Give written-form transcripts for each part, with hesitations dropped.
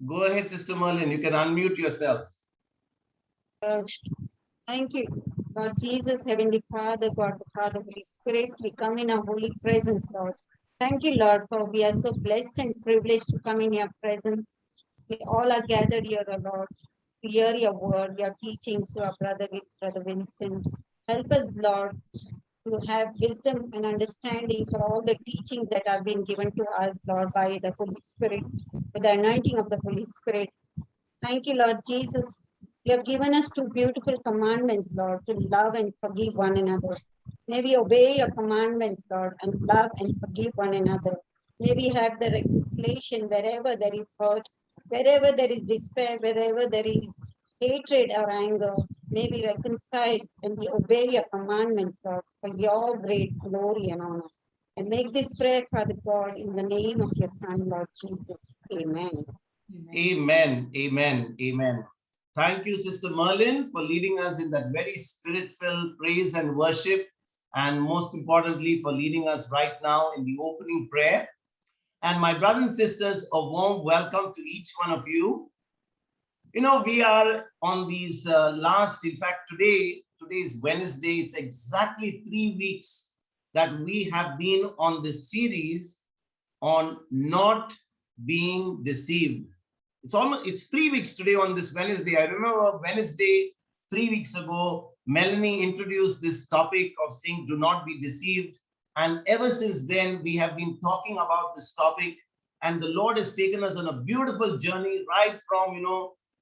Go ahead, Sister Merlin. You can unmute yourself. Uh, Thank you, Lord Jesus, Heavenly Father, God the Father, Holy Spirit. We come in our holy presence, Lord. Thank you, Lord, for we are so blessed and privileged to come in your presence. We all are gathered here, O Lord, to hear your word, your teachings to our brother Vincent. Help us, Lord, to have wisdom and understanding for all the teaching that have been given to us, Lord, by the Holy Spirit, with the anointing of the Holy Spirit. Thank you, Lord Jesus. You have given us two beautiful commandments, Lord, to love and forgive one another. May we obey your commandments, Lord, and love and forgive one another. May we have the reconciliation wherever there is hurt, wherever there is despair, wherever there is hatred or anger. May we reconcile and we obey your commandments, Lord, for your great glory and honor. And make this prayer, Father God, in the name of your Son, Lord Jesus. Amen. Amen. Amen. Amen. Thank you, Sister Merlin, for leading us in that very spirit-filled praise and worship. And most importantly, for leading us right now in the opening prayer. And my brothers and sisters, a warm welcome to each one of you. You know, we are on these in fact, today is Wednesday. It's exactly 3 weeks that we have been on this series on not being deceived. It's 3 weeks today on this Wednesday. I remember Wednesday 3 weeks ago, Melanie introduced this topic of saying, do not be deceived. And ever since then, we have been talking about this topic. And the Lord has taken us on a beautiful journey, right from,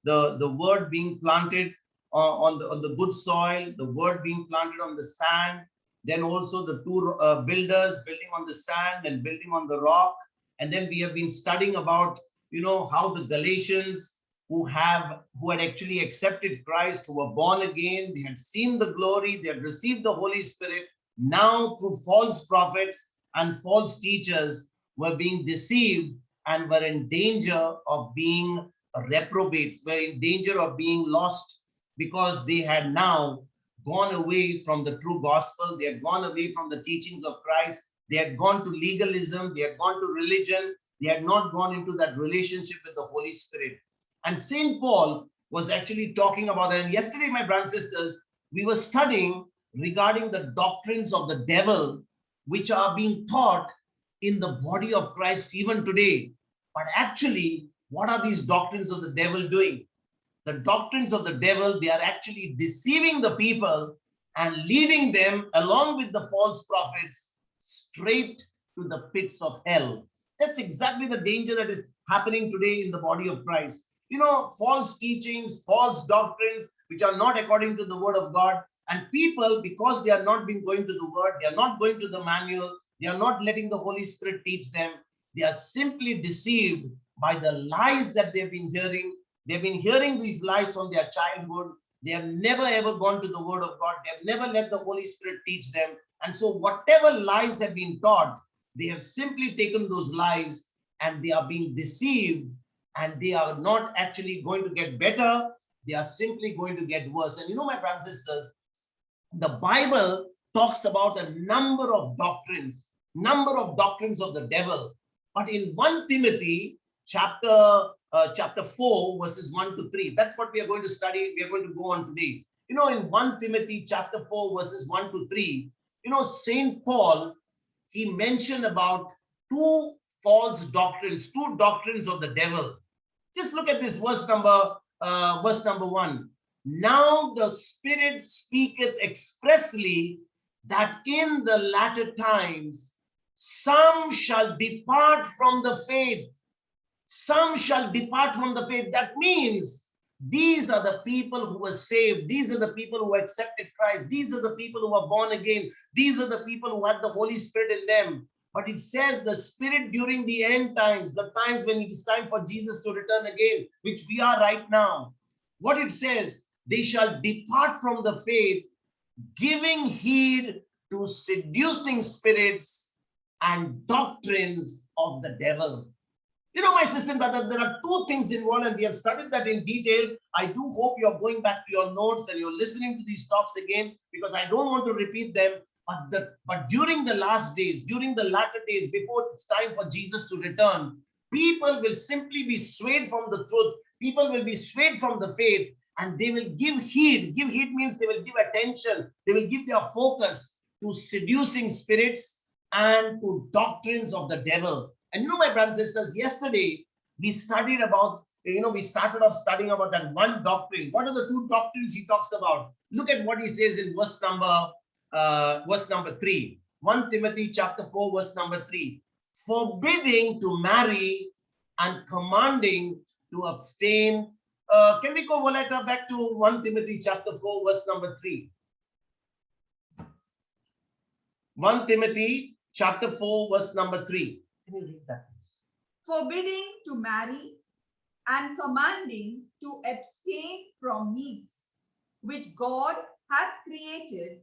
the word being planted on the good soil, the word being planted on the sand, then also the two builders building on the sand and building on the rock. And then we have been studying about, how the Galatians who had actually accepted Christ, who were born again, they had seen the glory, they had received the Holy Spirit, now through false prophets and false teachers were being deceived and were in danger of being reprobates, were in danger of being lost because they had now gone away from the true gospel. They had gone away from the teachings of Christ. They had gone to legalism. They had gone to religion. They had not gone into that relationship with the Holy Spirit. And St. Paul was actually talking about that. And yesterday, my brothers and sisters, we were studying regarding the doctrines of the devil, which are being taught in the body of Christ even today. But actually, what are these doctrines of the devil doing? The doctrines of the devil, they are actually deceiving the people and leading them along with the false prophets straight to the pits of hell. That's exactly the danger that is happening today in the body of Christ. False teachings, false doctrines, which are not according to the word of God. And people, because they are not been going to the word, they are not going to the manual, they are not letting the Holy Spirit teach them. They are simply deceived by the lies that they've been hearing. They've been hearing these lies from their childhood. They have never ever gone to the word of God. They have never let the Holy Spirit teach them. And so whatever lies have been taught, they have simply taken those lies and they are being deceived, and they are not actually going to get better. They are simply going to get worse. And my brothers and sisters, the Bible talks about a number of doctrines of the devil. But in 1 Timothy chapter 4, verses 1 to 3, that's what we are going to study. We are going to go on today. In 1 Timothy chapter 4, verses 1 to 3, St. Paul, he mentioned about two doctrines of the devil. Just look at this verse number 1. Now the Spirit speaketh expressly that in the latter times some shall depart from the faith. Some shall depart from the faith. That means these are the people who were saved. These are the people who accepted Christ. These are the people who were born again. These are the people who had the Holy Spirit in them. But it says the Spirit during the end times, the times when it is time for Jesus to return again, which we are right now. What it says, they shall depart from the faith, giving heed to seducing spirits and doctrines of the devil. My sister and brother, there are two things involved, and we have studied that in detail. I do hope you're going back to your notes and you're listening to these talks again, because I don't want to repeat them. But during the last days, during the latter days, before it's time for Jesus to return, people will simply be swayed from the truth. People will be swayed from the faith, and they will give heed. Give heed means they will give attention. They will give their focus to seducing spirits and to doctrines of the devil. And my brothers and sisters, yesterday we studied about, we started off studying about that one doctrine. What are the two doctrines he talks about? Look at what he says in verse number 3. 1 Timothy chapter 4, verse number 3. Forbidding to marry and commanding to abstain. Can we go, Voletta, back to 1 Timothy chapter 4, verse number 3? 1 Timothy chapter 4, verse number 3. Can you read that, please? Forbidding to marry and commanding to abstain from meats, which God hath created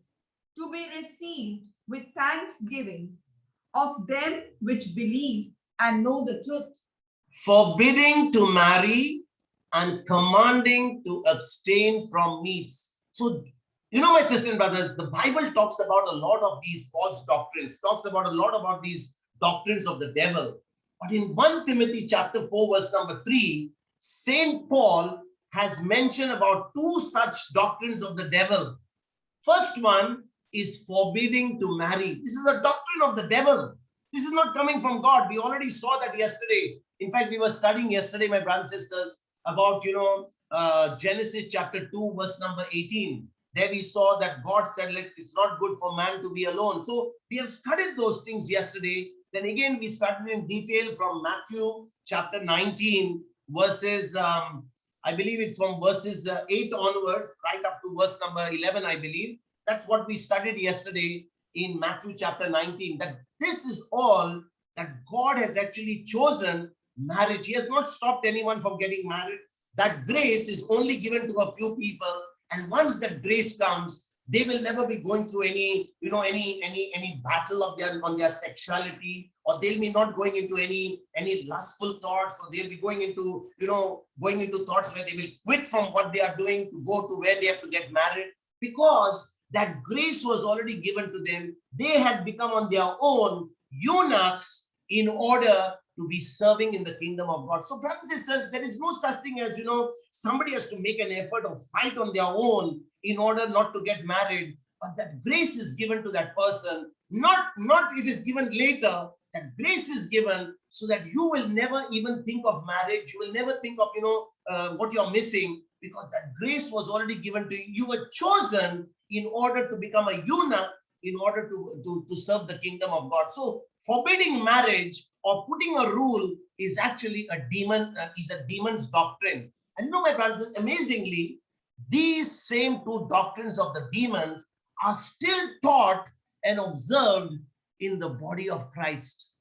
to be received with thanksgiving of them which believe and know the truth. Forbidding to marry and commanding to abstain from meats. So, my sisters and brothers, the Bible talks about a lot of these false doctrines, talks about a lot about these doctrines of the devil. But in 1 Timothy chapter 4, verse number 3, Saint Paul has mentioned about two such doctrines of the devil. First one is forbidding to marry. This is a doctrine of the devil. This is not coming from God. We already saw that yesterday. In fact, we were studying yesterday, my brothers and sisters, about, Genesis chapter 2, verse number 18. There we saw that God said, it's not good for man to be alone. So we have studied those things yesterday. Then again, we studied in detail from Matthew chapter 19, verses, I believe it's from verses 8 onwards, right up to verse number 11, I believe. That's what we studied yesterday in Matthew chapter 19, that this is all that God has actually chosen marriage. He has not stopped anyone from getting married. That grace is only given to a few people. And once that grace comes, they will never be going through any battle of on their sexuality, or they'll be not going into any lustful thoughts, or they'll be going into thoughts where they will quit from what they are doing to go to where they have to get married, because that grace was already given to them. They had become on their own eunuchs in order to be serving in the kingdom of God. So brothers and sisters, there is no such thing as, somebody has to make an effort or fight on their own in order not to get married. But that grace is given to that person. Not it is given later. That grace is given so that you will never even think of marriage. You will never think of, what you're missing, because that grace was already given to you. You were chosen in order to become a eunuch, in order to serve the kingdom of God. So forbidding marriage or putting a rule is actually a demon's doctrine. And my brothers, amazingly, these same two doctrines of the demons are still taught and observed in the body of Christ.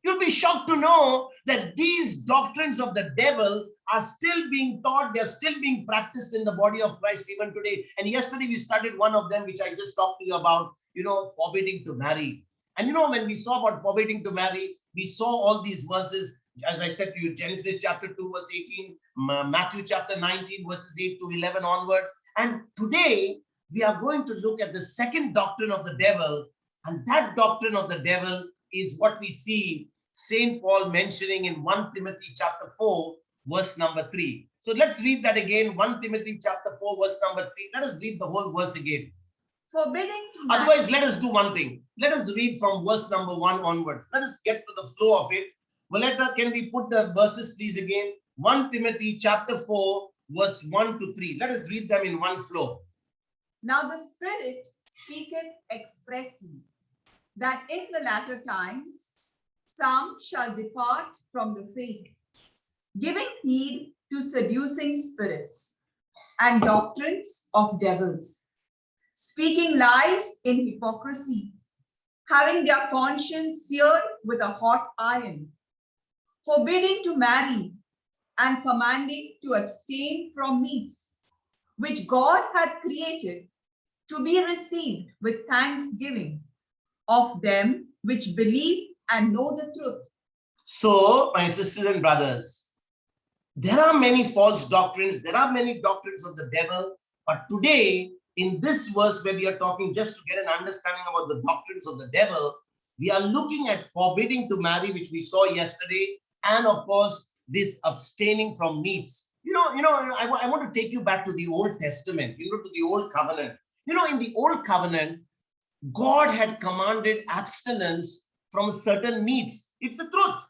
You'll be shocked to know that these doctrines of the devil are still being taught. They're still being practiced in the body of Christ even today. And yesterday we studied one of them, which I just talked to you about, forbidding to marry. And when we saw about forbidding to marry, we saw all these verses, as I said to you, Genesis chapter 2, verse 18, Matthew chapter 19, verses 8 to 11 onwards. And today we are going to look at the second doctrine of the devil. And that doctrine of the devil is what we see Saint Paul mentioning in 1 Timothy chapter 4, verse number 3. So let's read that again. 1 Timothy chapter 4, verse number 3. Let us read the whole verse again. Forbidding to Otherwise, let us do one thing. Let us read from verse number 1 onwards. Let us get to the flow of it. Voletta, can we put the verses please again? 1 Timothy chapter 4, verse 1 to 3. Let us read them in one flow. Now the Spirit speaketh expressly, that in the latter times some shall depart from the faith, giving heed to seducing spirits and doctrines of devils, speaking lies in hypocrisy, having their conscience seared with a hot iron, forbidding to marry and commanding to abstain from meats, which God hath created to be received with thanksgiving of them which believe and know the truth. So, my sisters and brothers, there are many false doctrines. There are many doctrines of the devil. But today, in this verse where we are talking, just to get an understanding about the doctrines of the devil, we are looking at forbidding to marry, which we saw yesterday, and of course, this abstaining from meats. I want to take you back to the Old Testament, to the Old Covenant. In the Old Covenant, God had commanded abstinence from certain meats. It's the truth.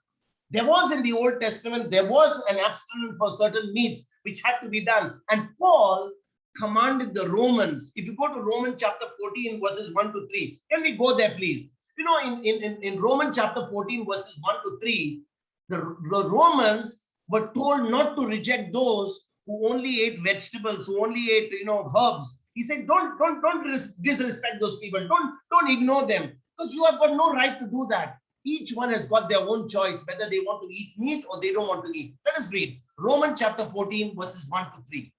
There was in the Old Testament, there was an abstinence for certain meats which had to be done. And Paul commanded the Romans. If you go to Romans chapter 14, verses 1 to 3, can we go there, please? In Romans chapter 14, verses 1 to 3, the Romans were told not to reject those who only ate vegetables, who only ate, herbs. He said, don't disrespect those people. Don't ignore them, because you have got no right to do that. Each one has got their own choice, whether they want to eat meat or they don't want to eat. Let us read Romans chapter 14, verses 1 to 3.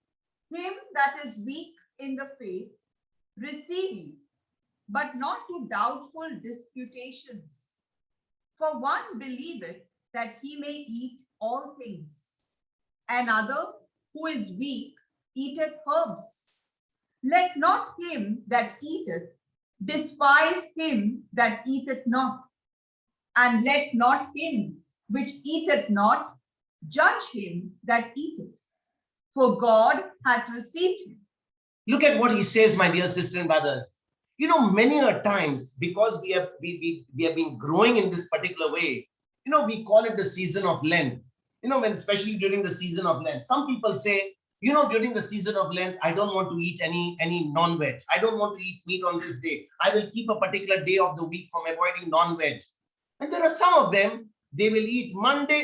Him that is weak in the faith, receive ye, but not to doubtful disputations. For one believeth that he may eat all things, another who is weak eateth herbs. Let not him that eateth despise him that eateth not, and let not him which eateth not judge him that eateth, for God hath received him. Look at what he says, my dear sister and brothers. Many a times, because we have been growing in this particular way, we call it the season of Lent. When especially during the season of Lent, some people say, during the season of Lent, I don't want to eat any non-veg. I don't want to eat meat on this day. I will keep a particular day of the week from avoiding non-veg. And there are some of them, they will eat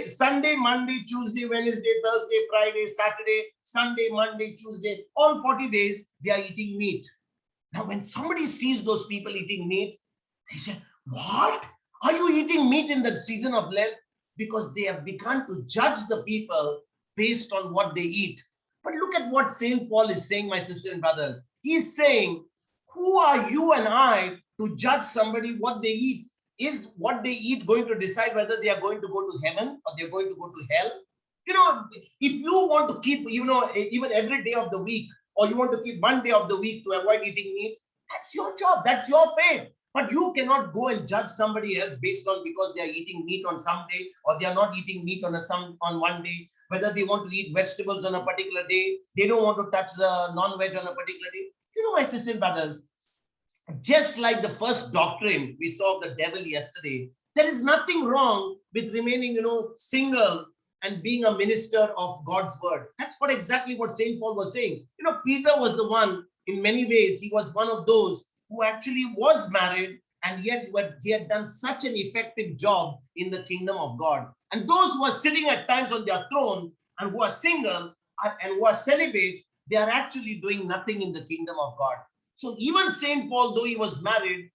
Sunday, Monday, Tuesday, Wednesday, Thursday, Friday, Saturday, Sunday, Monday, Tuesday, all 40 days, they are eating meat. Now, when somebody sees those people eating meat, they say, what? Are you eating meat in the season of Lent? Because they have begun to judge the people based on what they eat. But look at what St. Paul is saying, my sister and brother. He's saying, who are you and I to judge somebody what they eat? Is what they eat going to decide whether they are going to go to heaven or they're going to go to hell? If you want to keep, even every day of the week, or you want to keep one day of the week to avoid eating meat, that's your job, that's your faith. But you cannot go and judge somebody else based on because they are eating meat on some day or they are not eating meat on one day, whether they want to eat vegetables on a particular day, they don't want to touch the non-veg on a particular day. My sister and brothers, just like the first doctrine we saw of the devil yesterday, there is nothing wrong with remaining, single and being a minister of God's word. That's exactly what St. Paul was saying. Peter was the one, in many ways, he was one of those who actually was married, and yet he had done such an effective job in the kingdom of God. And those who are sitting at times on their throne and who are single and who are celibate, they are actually doing nothing in the kingdom of God. So even St. Paul, though he was married,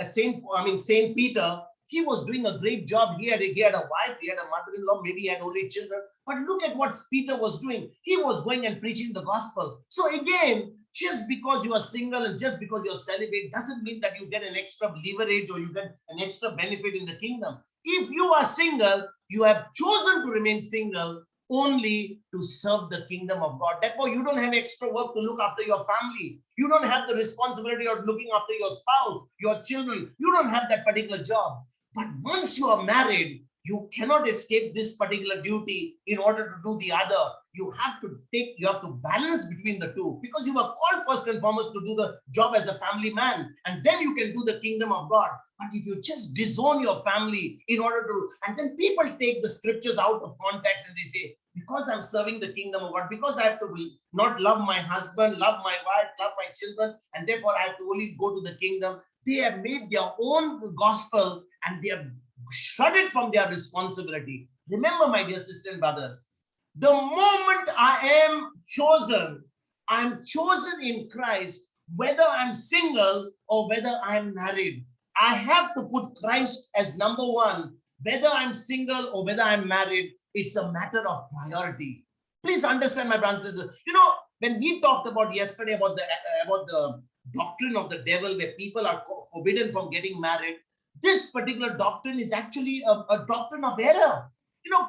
St. Peter, he was doing a great job. He had a wife, he had a mother-in-law, maybe he had only children. But look at what Peter was doing. He was going and preaching the gospel. So again, just because you are single and just because you're celibate doesn't mean that you get an extra leverage or you get an extra benefit in the kingdom. If you are single, you have chosen to remain single only to serve the kingdom of God. Therefore, you don't have extra work to look after your family. You don't have the responsibility of looking after your spouse, your children. You don't have that particular job. But once you are married, you cannot escape this particular duty in order to do the other. You have to balance between the two, because you were called first and foremost to do the job as a family man, and then you can do the kingdom of God. But if you just disown your family in order to, and then people take the scriptures out of context and they say, because I'm serving the kingdom of God, because I have to not love my husband, love my wife, love my children, and therefore I have to only go to the kingdom. They have made their own gospel and they have shredded from their responsibility. Remember, my dear sisters and brothers, the moment I am chosen, I'm chosen in Christ, whether I'm single or whether I'm married. I have to put Christ as number one, whether I'm single or whether I'm married. It's a matter of priority. Please understand, my brothers and sisters. When we talked about yesterday about the doctrine of the devil, where people are forbidden from getting married, this particular doctrine is actually a doctrine of error.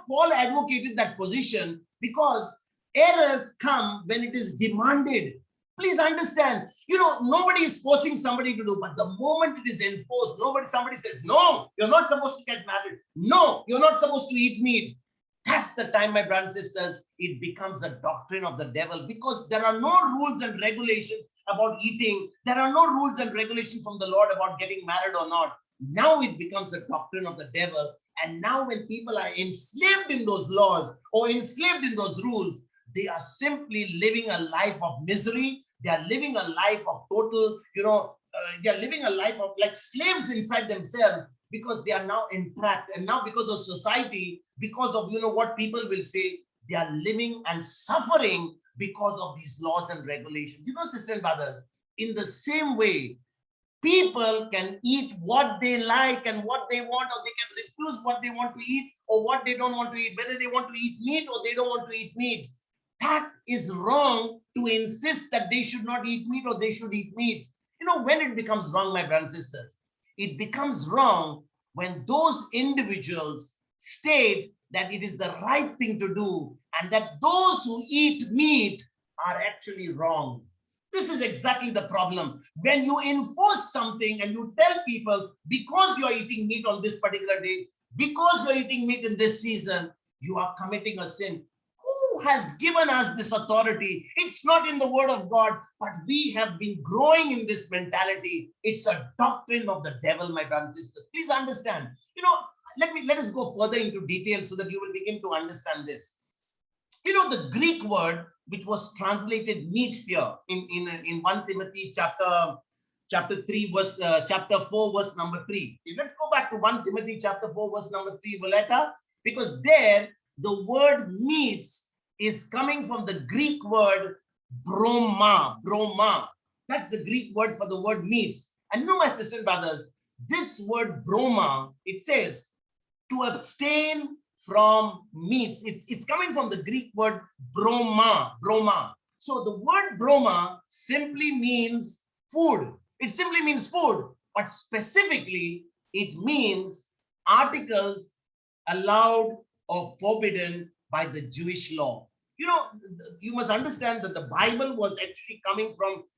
Paul advocated that position because errors come when it is demanded. Please understand, nobody is forcing somebody to do, but the moment it is enforced, somebody says, no, you're not supposed to get married. No, you're not supposed to eat meat. That's the time, my brothers and sisters, it becomes a doctrine of the devil, because there are no rules and regulations about eating. There are no rules and regulations from the Lord about getting married or not. Now it becomes a doctrine of the devil. And now when people are enslaved in those laws or enslaved in those rules, they are simply living a life of misery. They are living a life of total, they are living a life of like slaves inside themselves, because they are now entrapped. And now because of society, because of, what people will say, they are living and suffering because of these laws and regulations. Sisters and brothers, in the same way, people can eat what they like and what they want, or they can refuse what they want to eat or what they don't want to eat, whether they want to eat meat or they don't want to eat meat. That is wrong, to insist that they should not eat meat or they should eat meat. When it becomes wrong, my brothers and sisters, it becomes wrong when those individuals state that it is the right thing to do, and that those who eat meat are actually wrong. This is exactly the problem. When you enforce something and you tell people, because you're eating meat on this particular day, because you're eating meat in this season, you are committing a sin. Who has given us this authority? It's not in the word of God, but we have been growing in this mentality. It's a doctrine of the devil, my brothers and sisters. Please understand. Let us go further into detail so that you will begin to understand this. The Greek word which was translated meats here in 1 Timothy chapter 3 verse chapter 4 verse number 3. Let's go back to 1 Timothy chapter 4 verse number 3, Violetta, because there the word meats is coming from the Greek word broma. That's the Greek word for the word meats. And my sisters and brothers, this word broma, it says to abstain from meats. It's coming from the Greek word broma. So the word broma simply means food. It simply means food, but specifically it means articles allowed or forbidden by the Jewish law. You must understand that the Bible was actually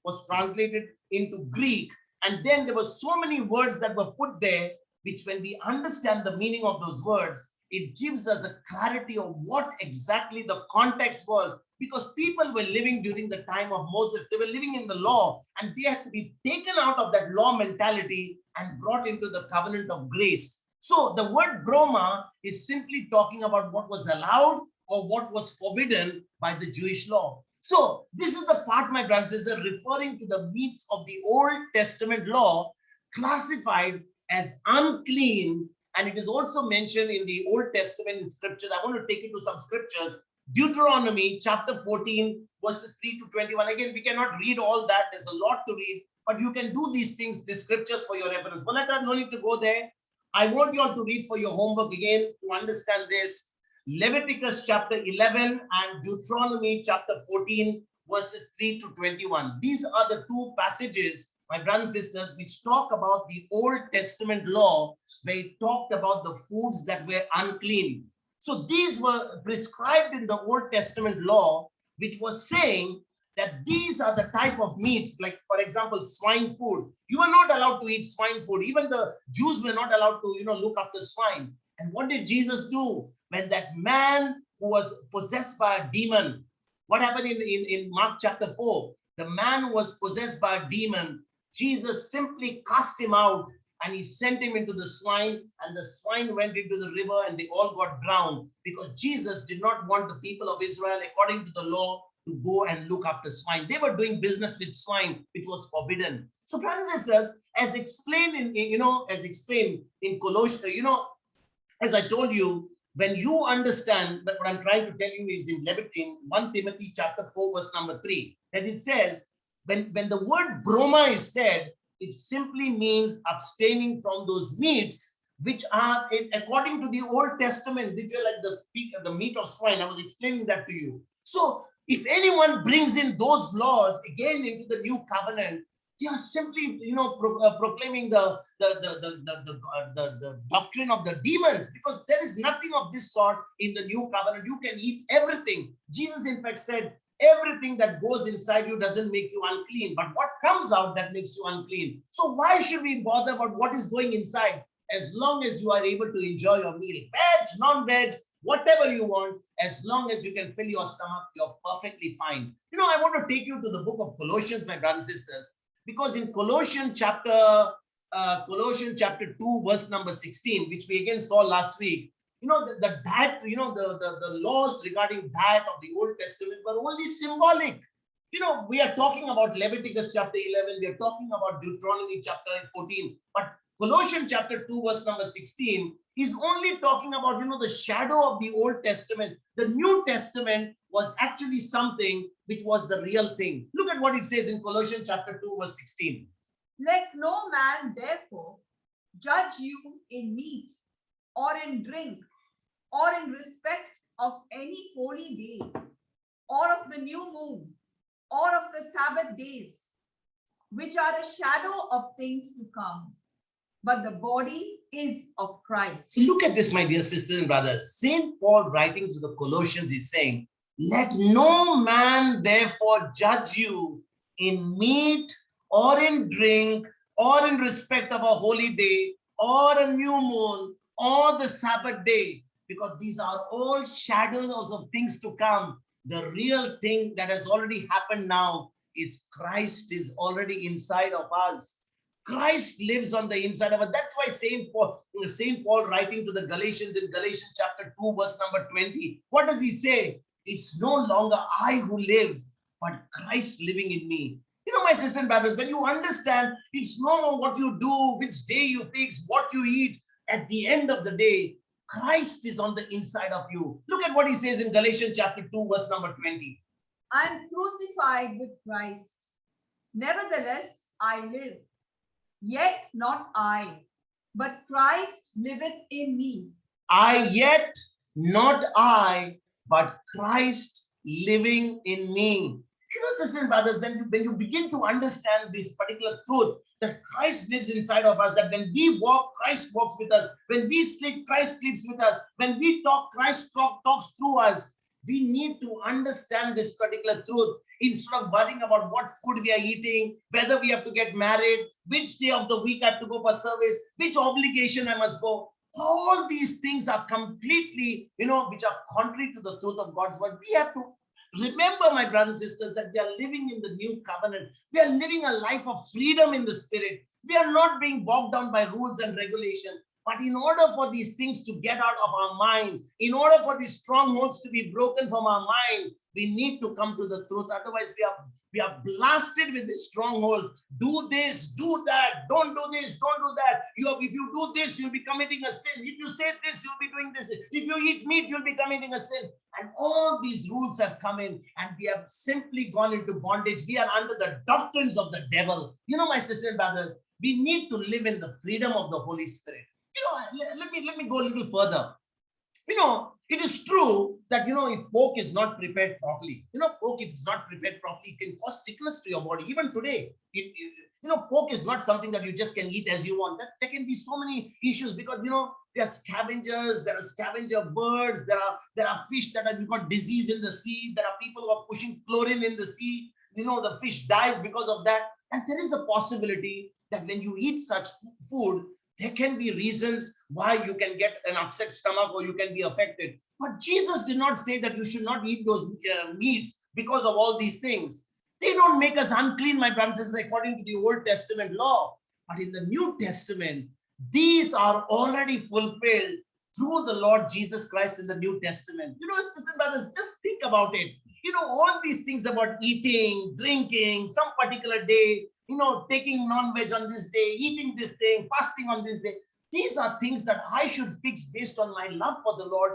was translated into Greek, and then there were so many words that were put there, which when we understand the meaning of those words, it gives us a clarity of what exactly the context was, because people were living during the time of Moses. They were living in the law, and they had to be taken out of that law mentality and brought into the covenant of grace. So the word broma is simply talking about what was allowed or what was forbidden by the Jewish law. So this is the part, my brothers and sisters, referring to the meats of the Old Testament law classified as unclean. And it is also mentioned in the Old Testament in scriptures. I want to take you to some scriptures. Deuteronomy chapter 14 verses 3 to 21. Again, we cannot read all that. There's a lot to read, but you can do these things, these scriptures, for your reference. But no need to go there. I want you all to read for your homework again to understand this. Leviticus chapter 11 and Deuteronomy chapter 14 verses 3 to 21. These are the two passages, my brothers and sisters, which talk about the Old Testament law, where it talked about the foods that were unclean. So these were prescribed in the Old Testament law, which was saying that these are the type of meats, like for example, swine food. You are not allowed to eat swine food. Even the Jews were not allowed to, look after swine. And what did Jesus do? When that man who was possessed by a demon, what happened in Mark chapter 4? The man was possessed by a demon. Jesus simply cast him out, and he sent him into the swine, and the swine went into the river, and they all got drowned, because Jesus did not want the people of Israel, according to the law, to go and look after swine. They were doing business with swine, which was forbidden. So, brothers and sisters, as explained in Colossians, as I told you, when you understand that what I'm trying to tell you is in 1 Timothy chapter 4, verse number 3, that it says, when the word broma is said, it simply means abstaining from those meats which are, according to the Old Testament, which are like the meat of swine. I was explaining that to you. So if anyone brings in those laws again into the new covenant, they are simply, proclaiming the doctrine of the demons, because there is nothing of this sort in the new covenant. You can eat everything. Jesus, in fact, said, everything that goes inside you doesn't make you unclean, but what comes out that makes you unclean. So why should we bother about what is going inside? As long as you are able to enjoy your meal, veg, non-veg, whatever you want, as long as you can fill your stomach, you're perfectly fine. I want to take you to the book of Colossians, my brothers and sisters, because in Colossians chapter 2, verse number 16, which we again saw last week, the diet, the laws regarding diet of the Old Testament were only symbolic. We are talking about Leviticus chapter 11, we are talking about Deuteronomy chapter 14, but Colossians chapter 2, verse number 16 is only talking about, the shadow of the Old Testament. The New Testament was actually something which was the real thing. Look at what it says in Colossians chapter 2, verse 16. Let no man therefore judge you in meat or in drink or in respect of any holy day or of the new moon or of the Sabbath days, which are a shadow of things to come, but the body is of Christ. So look at this, my dear sisters and brothers. Saint Paul, writing to the Colossians, is saying, let no man therefore judge you in meat or in drink or in respect of a holy day or a new moon or the Sabbath day, because these are all shadows of things to come. The real thing that has already happened now is Christ is already inside of us. Christ lives on the inside of us. That's why Saint Paul writing to the Galatians in Galatians chapter 2, verse number 20, what does he say? It's no longer I who live, but Christ living in me. My sisters and brothers, when you understand, it's no more what you do, which day you fix, what you eat. At the end of the day, Christ is on the inside of you. Look at what he says in Galatians chapter 2, verse number 20. I am crucified with Christ. Nevertheless, I live. Yet not I, but Christ liveth in me. Not I, but Christ living in me. Sisters and brothers, when you begin to understand this particular truth, that Christ lives inside of us, that when we walk, Christ walks with us. When we sleep, Christ sleeps with us. When we talk, Christ talks through us. We need to understand this particular truth instead of worrying about what food we are eating, whether we have to get married, which day of the week I have to go for service, which obligation I must go. All these things are completely, which are contrary to the truth of God's word. We have to remember, my brothers and sisters, that we are living in the new covenant. We are living a life of freedom in the spirit. We are not being bogged down by rules and regulation. But in order for these things to get out of our mind, in order for these strongholds to be broken from our mind, we need to come to the truth. Otherwise, we are blasted with these strongholds. Do this, do that, don't do this, don't do that. If you do this, you'll be committing a sin. If you say this, you'll be doing this. If you eat meat, you'll be committing a sin. And all these rules have come in, and we have simply gone into bondage. We are under the doctrines of the devil. My sisters and brothers, we need to live in the freedom of the Holy Spirit. Let me go a little further. It is true that, if pork is not prepared properly, pork, if it's not prepared properly, it can cause sickness to your body. Even today, pork is not something that you just can eat as you want. There can be so many issues because, there are scavengers, there are scavenger birds, there are fish that have got disease in the sea. There are people who are pushing chlorine in the sea. The fish dies because of that. And there is a possibility that when you eat such food, there can be reasons why you can get an upset stomach or you can be affected. But Jesus did not say that you should not eat those meats because of all these things. They don't make us unclean, my brothers and sisters, according to the Old Testament law. But in the New Testament, these are already fulfilled through the Lord Jesus Christ in the New Testament. Sisters and brothers, just think about it. All these things about eating, drinking, some particular day, taking non-veg on this day, eating this thing, fasting on this day. These are things that I should fix based on my love for the Lord,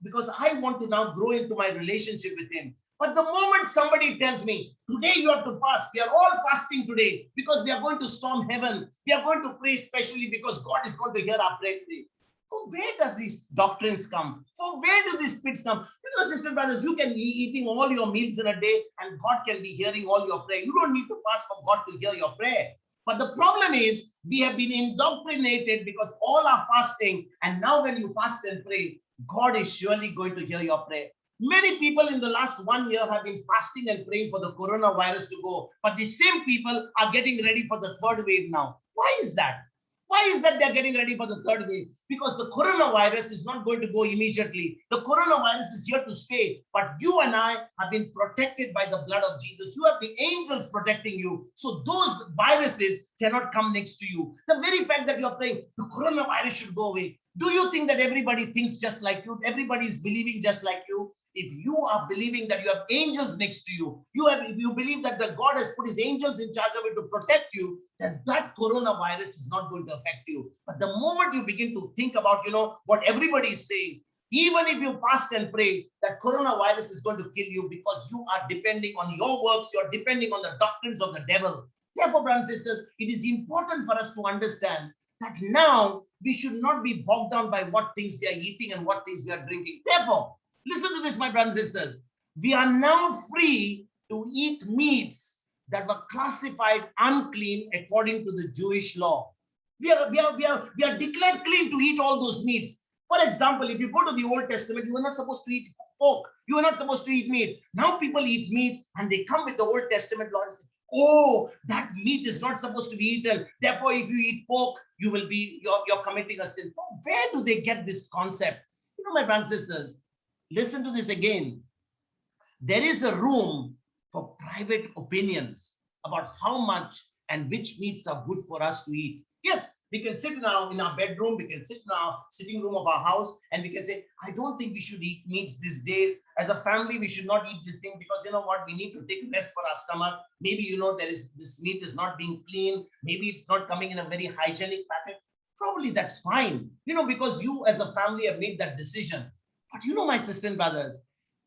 because I want to now grow into my relationship with Him. But the moment somebody tells me, today you have to fast, we are all fasting today because we are going to storm heaven. We are going to pray specially because God is going to hear our prayer today. From where does these doctrines come? From where do these spirits come? Sisters and brothers, you can be eating all your meals in a day and God can be hearing all your prayer. You don't need to fast for God to hear your prayer. But the problem is we have been indoctrinated because all are fasting. And now when you fast and pray, God is surely going to hear your prayer. Many people in the last 1 year have been fasting and praying for the coronavirus to go. But the same people are getting ready for the third wave now. Why is that? Why is that they're getting ready for the third wave? Because the coronavirus is not going to go immediately. The coronavirus is here to stay. But you and I have been protected by the blood of Jesus. You have the angels protecting you. So those viruses cannot come next to you. The very fact that you're praying, the coronavirus should go away. Do you think that everybody thinks just like you? Everybody is believing just like you? If you are believing that you have angels next to you, if you believe that the God has put his angels in charge of it to protect you, then that coronavirus is not going to affect you. But the moment you begin to think about, what everybody is saying, even if you fast and pray, that coronavirus is going to kill you because you are depending on your works, you're depending on the doctrines of the devil. Therefore, brothers and sisters, it is important for us to understand that now we should not be bogged down by what things we are eating and what things we are drinking. Therefore, listen to this, my brothers and sisters. We are now free to eat meats that were classified unclean according to the Jewish law. We are declared clean to eat all those meats. For example, if you go to the Old Testament, you were not supposed to eat pork. You were not supposed to eat meat. Now people eat meat and they come with the Old Testament law. Oh, that meat is not supposed to be eaten. Therefore, if you eat pork, you're committing a sin. From where do they get this concept? My brothers and sisters, listen to this again. There is a room for private opinions about how much and which meats are good for us to eat. Yes, we can sit now in our bedroom, we can sit in our sitting room of our house, and we can say, I don't think we should eat meats these days. As a family, we should not eat this thing because you know what, we need to take rest for our stomach. Maybe this meat is not being clean. Maybe it's not coming in a very hygienic packet. Probably that's fine, because you as a family have made that decision. But my sister and brothers,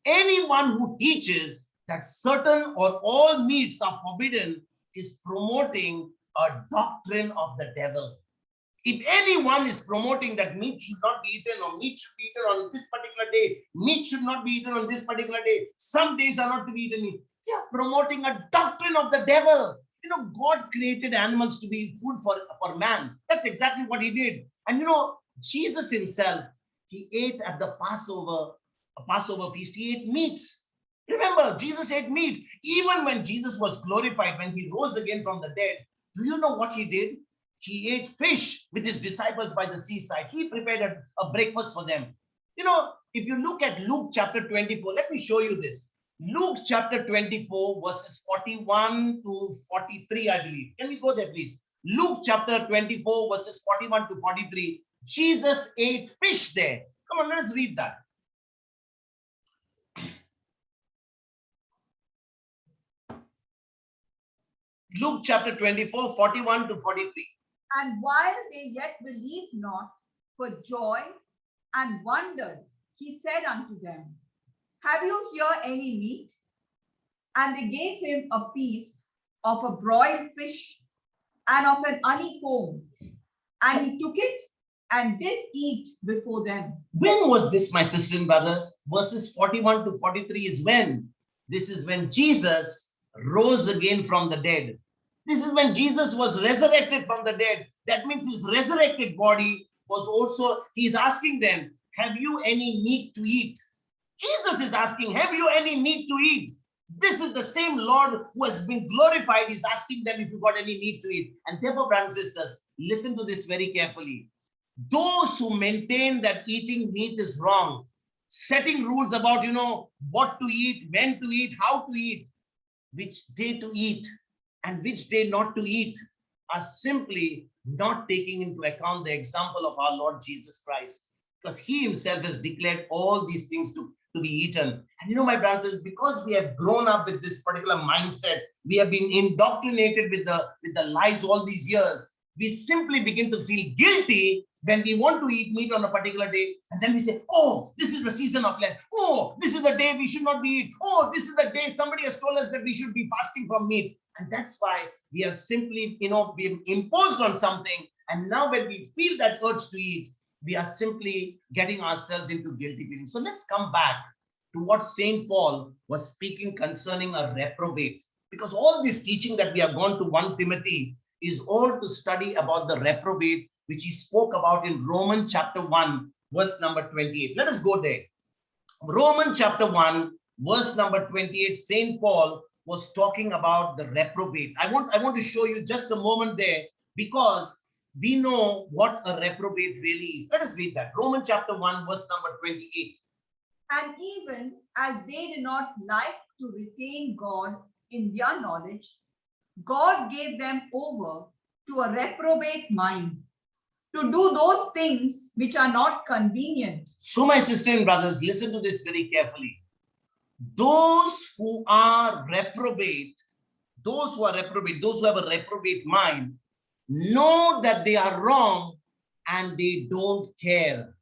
anyone who teaches that certain or all meats are forbidden is promoting a doctrine of the devil. If anyone is promoting that meat should not be eaten or meat should be eaten on this particular day, meat should not be eaten on this particular day, some days are not to be eaten, they are promoting a doctrine of the devil. God created animals to be food for man. That's exactly what he did. And Jesus himself, he ate at the Passover feast, he ate meats. Remember, Jesus ate meat. Even when Jesus was glorified, when he rose again from the dead, do you know what he did? He ate fish with his disciples by the seaside. He prepared a breakfast for them. If you look at Luke chapter 24, let me show you this. Luke chapter 24, verses 41 to 43, I believe. Can we go there, please? Luke chapter 24, verses 41 to 43. Jesus ate fish there. Come on, let us read that. Luke chapter 24, 41 to 43. And while they yet believed not, for joy and wondered, he said unto them, Have you here any meat? And they gave him a piece of a broiled fish and of an honeycomb. And he took it and did eat before them. When was this, my sisters and brothers? Verses 41 to 43 is when? This is when Jesus rose again from the dead. This is when Jesus was resurrected from the dead. That means his resurrected body was also, he's asking them, have you any meat to eat? Jesus is asking, have you any meat to eat? This is the same Lord who has been glorified. He's asking them if you got any meat to eat. And therefore, brothers and sisters, listen to this very carefully. Those who maintain that eating meat is wrong, setting rules about, what to eat, when to eat, how to eat, which day to eat, and which day not to eat, are simply not taking into account the example of our Lord Jesus Christ, because he himself has declared all these things to be eaten. And my brothers, because we have grown up with this particular mindset, we have been indoctrinated with the lies all these years, we simply begin to feel guilty when we want to eat meat on a particular day, and then we say, oh, this is the season of Lent. Oh, this is the day we should not be eating. Oh, this is the day somebody has told us that we should be fasting from meat. And that's why we have simply, been imposed on something. And now when we feel that urge to eat, we are simply getting ourselves into guilty feeling. So let's come back to what St. Paul was speaking concerning a reprobate. Because all this teaching that we have gone to 1 Timothy is all to study about the reprobate, which he spoke about in Romans chapter 1, verse number 28. Let us go there. Romans chapter 1, verse number 28, St. Paul was talking about the reprobate. I want to show you just a moment there, because we know what a reprobate really is. Let us read that. Romans chapter 1, verse number 28. And even as they did not like to retain God in their knowledge, God gave them over to a reprobate mind to do those things which are not convenient. So, my sister and brothers, listen to this very carefully. Those who are reprobate, those who have a reprobate mind, know that they are wrong and they don't care.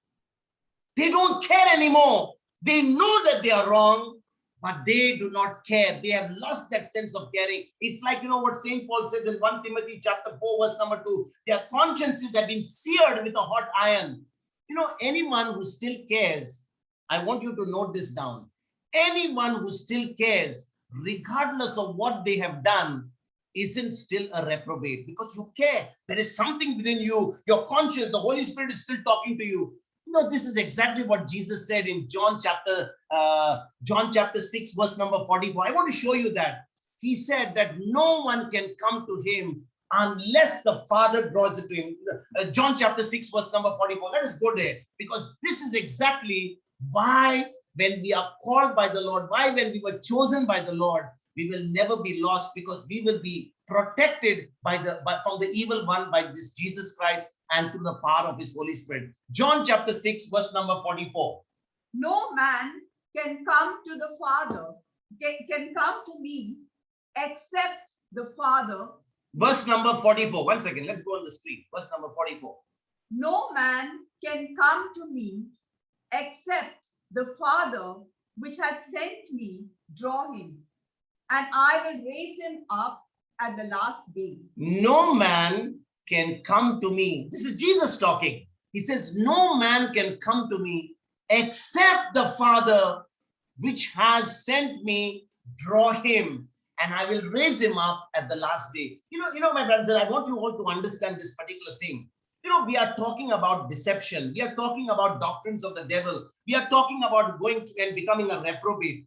They don't care anymore. They know that they are wrong, but they do not care. They have lost that sense of caring. It's like, what St. Paul says in 1 Timothy chapter 4, verse number 2. Their consciences have been seared with a hot iron. Anyone who still cares, I want you to note this down. Anyone who still cares, regardless of what they have done, isn't still a reprobate, because you care. There is something within you, your conscience, the Holy Spirit is still talking to you. This is exactly what Jesus said in John chapter 6, verse number 44. I want to show you that. He said that no one can come to him unless the Father draws it to him. John chapter 6, verse number 44. Let us go there, because this is exactly why when we are called by the Lord, why when we were chosen by the Lord, we will never be lost, because we will be protected from the evil one by this Jesus Christ and through the power of his Holy Spirit. John chapter 6, verse number 44. No man can come to the Father, can come to me except the Father. Verse number 44. One second, let's go on the screen. Verse number 44. No man can come to me except the Father which hath sent me draw him, and I will raise him up at the last day. No man can come to me. This is Jesus talking. He says, no man can come to me except the Father which has sent me draw him, and I will raise him up at the last day. My brothers, I want you all to understand this particular thing. We are talking about deception. We are talking about doctrines of the devil. We are talking about going and becoming a reprobate.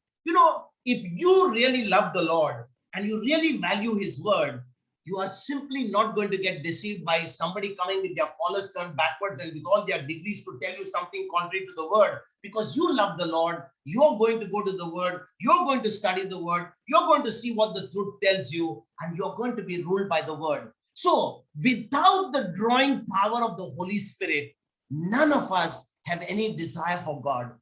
If you really love the Lord and you really value his word, you are simply not going to get deceived by somebody coming with their collars turned backwards and with all their degrees to tell you something contrary to the word. Because you love the Lord, you're going to go to the word, you're going to study the word, you're going to see what the truth tells you, and you're going to be ruled by the word. So without the drawing power of the Holy Spirit, none of us have any desire for God.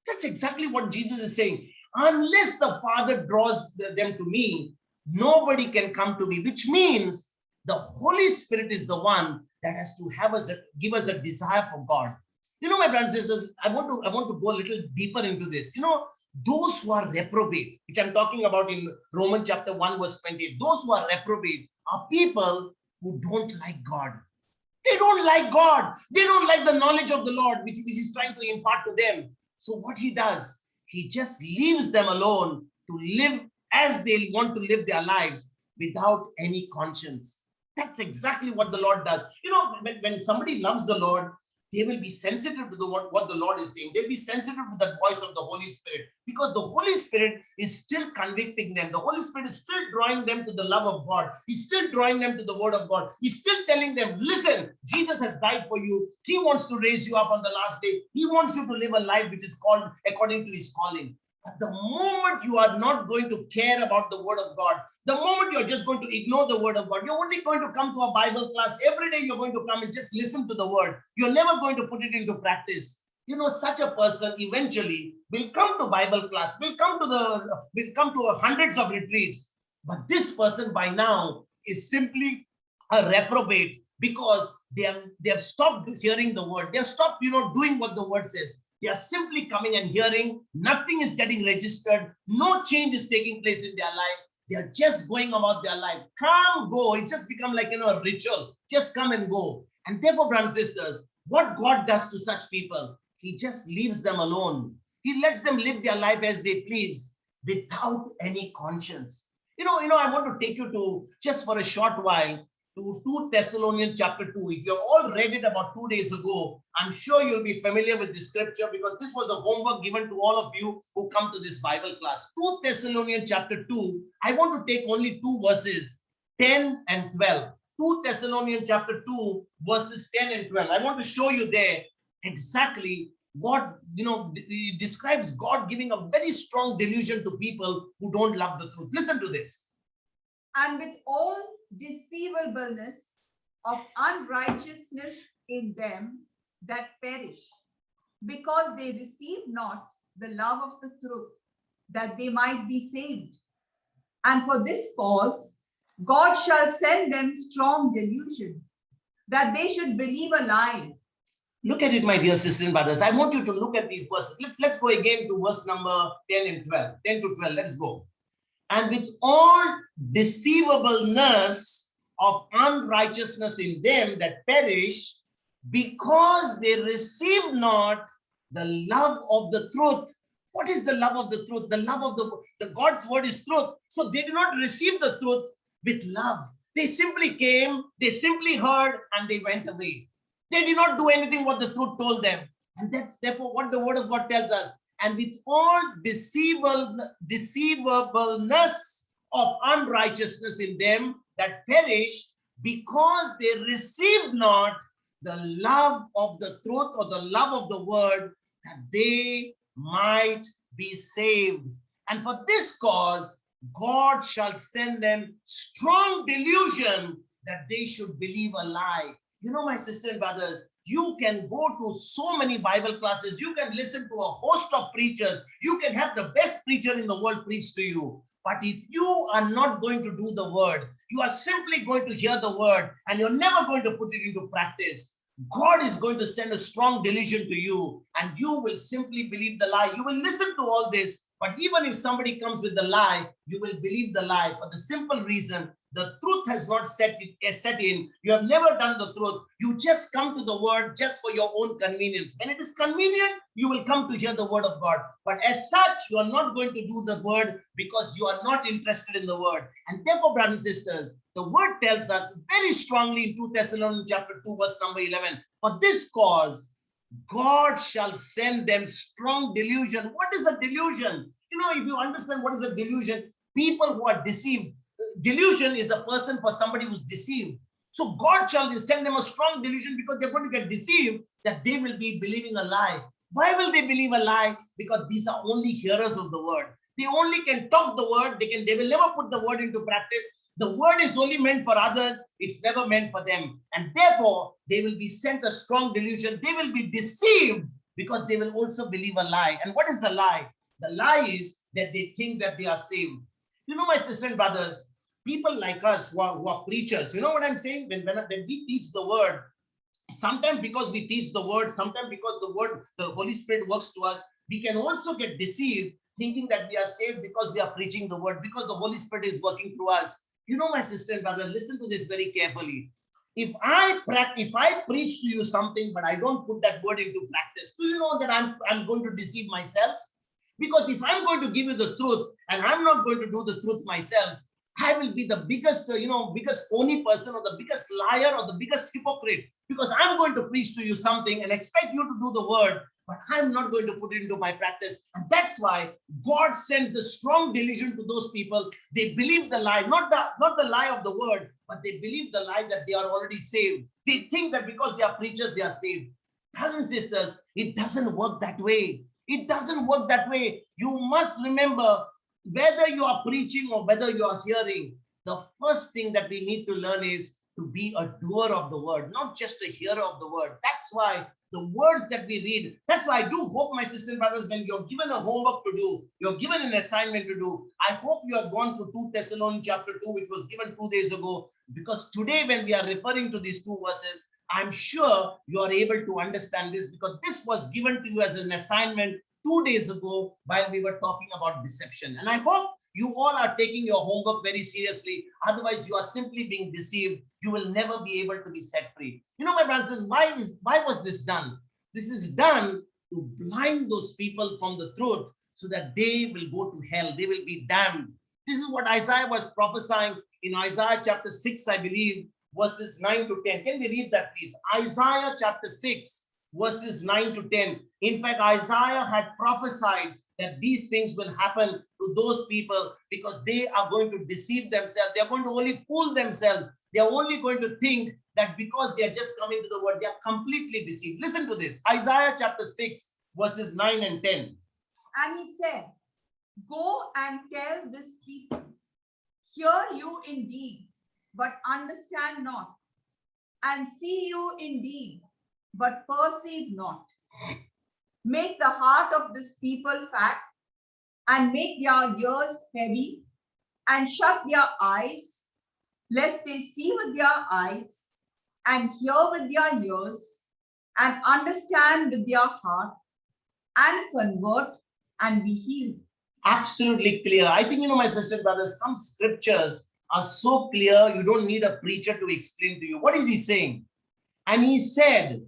That's exactly what Jesus is saying. Unless the Father draws them to me, nobody can come to me, which means the Holy Spirit is the one that has to give us a desire for God. My brothers and sisters, I want to go a little deeper into this. Those who are reprobate, which I'm talking about in Romans chapter 1, verse 28, those who are reprobate are people who don't like God. They don't like God. They don't like the knowledge of the Lord, which is trying to impart to them. So what he does, he just leaves them alone to live as they want to live their lives without any conscience. That's exactly what the Lord does. When somebody loves the Lord, they will be sensitive to what the Lord is saying. They'll be sensitive to the voice of the Holy Spirit, because the Holy Spirit is still convicting them. The Holy Spirit is still drawing them to the love of God. He's still drawing them to the word of God. He's still telling them, listen, Jesus has died for you. He wants to raise you up on the last day. He wants you to live a life which is called according to his calling. But the moment you are not going to care about the word of God, the moment you're just going to ignore the word of God, you're only going to come to a Bible class. Every day you're going to come and just listen to the word. You're never going to put it into practice. Such a person eventually will come to Bible class, will come to hundreds of retreats. But this person by now is simply a reprobate, because they have stopped hearing the word. They have stopped, doing what the word says. They are simply coming and hearing. Nothing is getting registered. No change is taking place in their life. They are just going about their life. Come, go. It's just become like, a ritual. Just come and go. And therefore, brothers and sisters, what God does to such people, he just leaves them alone. He lets them live their life as they please without any conscience. I want to take you to, just for a short while, to 2 Thessalonians chapter 2. If you all read it about 2 days ago, I'm sure you'll be familiar with this scripture, because this was the homework given to all of you who come to this Bible class. 2 Thessalonians chapter 2. I want to take only 2 verses, 10 and 12. 2 Thessalonians chapter 2, verses 10 and 12. I want to show you there exactly what, it describes God giving a very strong delusion to people who don't love the truth. Listen to this. And with all deceivableness of unrighteousness in them that perish, because they receive not the love of the truth, that they might be saved. And for this cause, God shall send them strong delusion, that they should believe a lie. Look at it, my dear sisters and brothers. I want you to look at these verses. Let's go again to verse number 10 and 12. 10 to 12, let's go. And with all deceivableness of unrighteousness in them that perish, because they receive not the love of the truth. What is the love of the truth? The love of the God's word is truth. So they do not receive the truth with love. They simply came, they simply heard, and they went away. They did not do anything what the truth told them. And that's therefore what the word of God tells us. And with all deceivableness of unrighteousness in them that perish, because they receive not the love of the truth or the love of the word, that they might be saved. And for this cause, God shall send them strong delusion that they should believe a lie. You know, my sisters and brothers, you can go to so many Bible classes. You can listen to a host of preachers. You can have the best preacher in the world preach to you. But if you are not going to do the word, you are simply going to hear the word and you're never going to put it into practice, God is going to send a strong delusion to you and you will simply believe the lie. You will listen to all this, but even if somebody comes with the lie, you will believe the lie for the simple reason the truth has not set in. You have never done the truth. You just come to the word just for your own convenience. When it is convenient, you will come to hear the word of God. But as such, you are not going to do the word because you are not interested in the word. And therefore, brothers and sisters, the word tells us very strongly in 2 Thessalonians chapter 2, verse number 11, for this cause, God shall send them strong delusion. What is a delusion? You know, if you understand what is a delusion, people who are deceived, delusion is a person for somebody who's deceived. So God shall send them a strong delusion because they're going to get deceived that they will be believing a lie. Why will they believe a lie? Because these are only hearers of the word. They only can talk the word. They will never put the word into practice. The word is only meant for others. It's never meant for them. And therefore, they will be sent a strong delusion. They will be deceived because they will also believe a lie. And what is the lie? The lie is that they think that they are saved. You know, my sisters and brothers, people like us who are preachers, you know what I'm saying? When we teach the word, sometimes because we teach the word, sometimes because the Holy Spirit works to us, we can also get deceived thinking that we are saved because we are preaching the word, because the Holy Spirit is working through us. You know, my sister and brother, listen to this very carefully. If I preach to you something, but I don't put that word into practice, do you know that I'm going to deceive myself? Because if I'm going to give you the truth and I'm not going to do the truth myself, I will be the biggest, biggest phony person or the biggest liar or the biggest hypocrite, because I'm going to preach to you something and expect you to do the word, but I'm not going to put it into my practice. And that's why God sends the strong delusion to those people. They believe the lie, not the lie of the word, but they believe the lie that they are already saved. They think that because they are preachers, they are saved. Brothers and sisters, it doesn't work that way. It doesn't work that way. You must remember, whether you are preaching or whether you are hearing, the first thing that we need to learn is to be a doer of the word, not just a hearer of the word. That's why the words that we read, that's why I do hope, my sisters and brothers, when you're given a homework to do, you're given an assignment to do, I hope you have gone through 2 Thessalonians chapter 2, which was given 2 days ago, because today when we are referring to these two verses, I'm sure you are able to understand this, because this was given to you as an assignment 2 days ago while we were talking about deception. And I hope you all are taking your homework very seriously. Otherwise, you are simply being deceived. You will never be able to be set free. You know, my brothers, why was this done? This is done to blind those people from the truth so that they will go to hell. They will be damned. This is what Isaiah was prophesying in Isaiah chapter 6, I believe, verses 9 to 10. Can we read that, please? Isaiah chapter 6, verses 9 to 10. In fact, Isaiah had prophesied that these things will happen to those people because they are going to deceive themselves. They are going to only fool themselves. They are only going to think that because they are just coming to the word, they are completely deceived. Listen to this. Isaiah chapter 6, verses 9 and 10. And he said, go and tell this people, hear you indeed, but understand not, and see you indeed, but perceive not. Make the heart of this people fat, and make their ears heavy, and shut their eyes, lest they see with their eyes, and hear with their ears, and understand with their heart, and convert, and be healed. Absolutely clear. I think, my sister and brothers, some scriptures are so clear, you don't need a preacher to explain to you. What is he saying? And he said,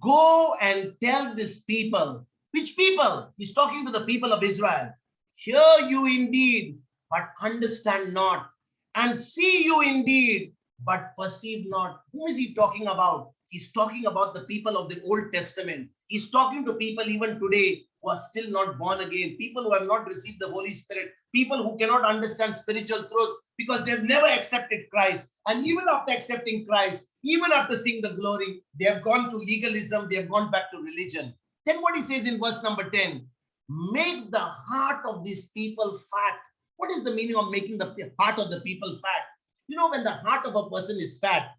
go and tell this people. Which people? He's talking to the people of Israel. Hear you indeed, but understand not. And see you indeed, but perceive not. Who is he talking about? He's talking about the people of the Old Testament. He's talking to people even today who are still not born again, people who have not received the Holy Spirit, people who cannot understand spiritual truths because they've never accepted Christ. And even after accepting Christ, even after seeing the glory, they have gone to legalism, they have gone back to religion. Then what he says in verse number 10, make the heart of these people fat. What is the meaning of making the heart of the people fat? When the heart of a person is fat,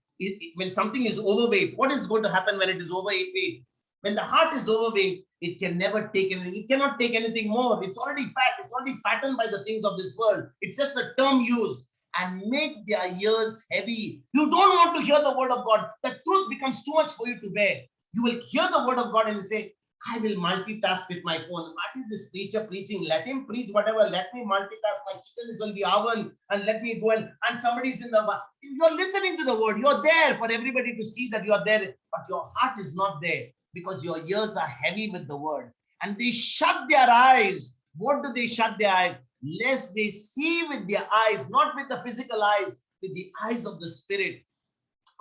when something is overweight, what is going to happen when it is overweight? When the heart is overweight, it can never take anything. It cannot take anything more. It's already fat. It's already fattened by the things of this world. It's just a term used. And make their ears heavy. You don't want to hear the word of God. The truth becomes too much for you to bear. You will hear the word of God and you say, I will multitask with my phone. What is this preacher preaching? Let him preach whatever. Let me multitask. My chicken is on the oven and let me go and somebody's in the... You're listening to the word. You're there for everybody to see that you're there. But your heart is not there because your ears are heavy with the word. And they shut their eyes. What do they shut their eyes? Lest they see with their eyes, not with the physical eyes, with the eyes of the Spirit.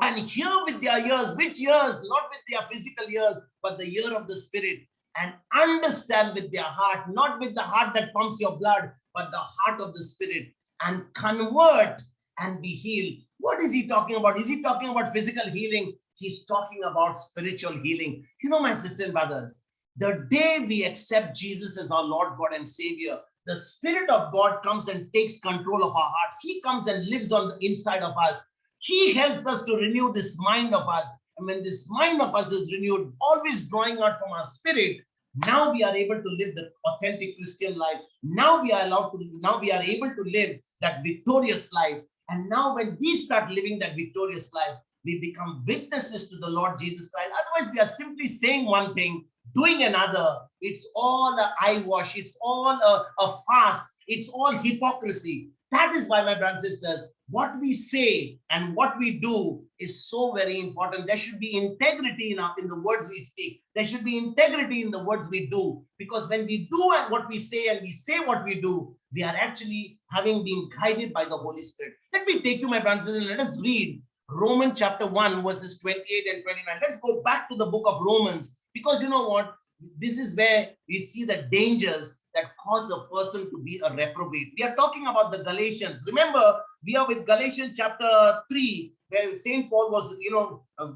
And hear with their ears. Which ears? Not with their physical ears, but the ear of the Spirit. And understand with their heart, not with the heart that pumps your blood, but the heart of the Spirit. And convert and be healed. What is he talking about? Is he talking about physical healing? He's talking about spiritual healing. My sister and brothers, the day we accept Jesus as our Lord, God, and Savior, the Spirit of God comes and takes control of our hearts. He comes and lives on the inside of us. He helps us to renew this mind of us. And when this mind of us is renewed, always drawing out from our spirit, now we are able to live the authentic Christian life. Now we are able to live that victorious life. And now when we start living that victorious life, we become witnesses to the Lord Jesus Christ. Otherwise, we are simply saying one thing, doing another. It's all an eyewash. It's all a farce. It's all hypocrisy. That is why, my brothers and sisters, what we say and what we do is so very important. There should be integrity in the words we speak. There should be integrity in the words we do. Because when we do what we say and we say what we do, we are actually having been guided by the Holy Spirit. Let me take you, my brothers and sisters, let us read Romans chapter 1, verses 28 and 29. Let's go back to the book of Romans. Because you know what? This is where we see the dangers that cause a person to be a reprobate. We are talking about the Galatians. Remember, we are with Galatians chapter 3, where St. Paul was,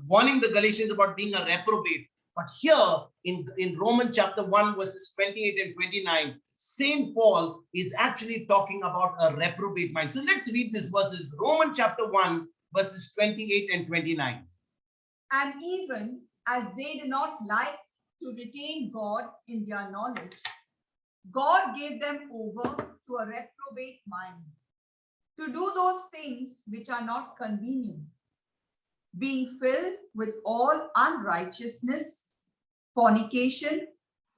warning the Galatians about being a reprobate. But here in Romans chapter 1, verses 28 and 29, St. Paul is actually talking about a reprobate mind. So let's read these verses. Romans chapter 1, verses 28 and 29. And even as they did not like to retain God in their knowledge, God gave them over to a reprobate mind, to do those things which are not convenient, being filled with all unrighteousness, fornication,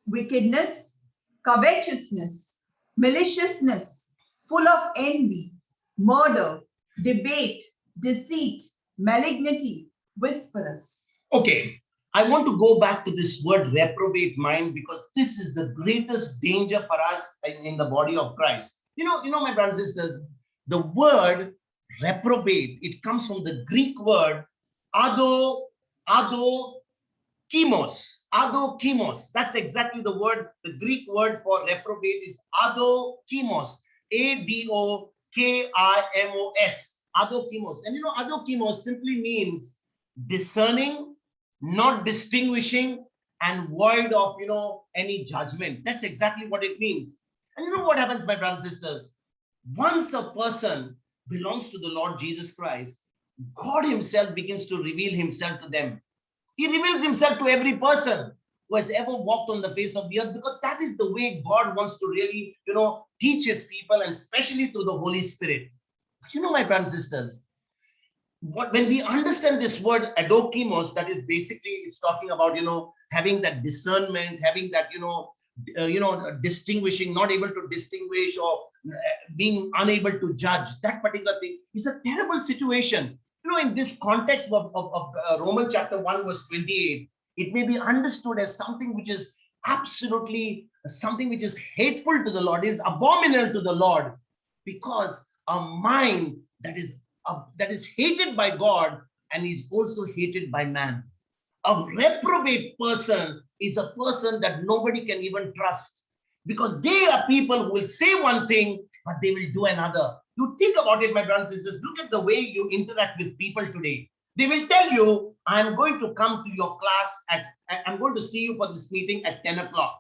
wickedness, covetousness, maliciousness, full of envy, murder, debate, deceit, malignity, whisperers. Okay, I want to go back to this word reprobate mind because this is the greatest danger for us in the body of Christ. My brothers and sisters, the word reprobate, it comes from the Greek word adokimos. That's exactly the word. The Greek word for reprobate is adokimos, Adokimos. adokimos. And adokimos simply means discerning, not distinguishing, and void of, any judgment. That's exactly what it means. And you know what happens, my brothers and sisters? Once a person belongs to the Lord Jesus Christ, God himself begins to reveal himself to them. He reveals himself to every person who has ever walked on the face of the earth, because that is the way God wants to really, teach his people, and especially through the Holy Spirit. My brothers and sisters, when we understand this word adokimos, that is basically, it's talking about, having that discernment, having that, distinguishing, not able to distinguish, or being unable to judge. That particular thing is a terrible situation. In this context of Romans chapter 1 verse 28, it may be understood as something which is absolutely something which is hateful to the Lord, is abominable to the Lord, because a mind that is hated by God and is also hated by man. A reprobate person is a person that nobody can even trust, because they are people who will say one thing, but they will do another. You think about it, my brothers and sisters. Look at the way you interact with people today. They will tell you, I'm going to come to your class I'm going to see you for this meeting at 10 o'clock.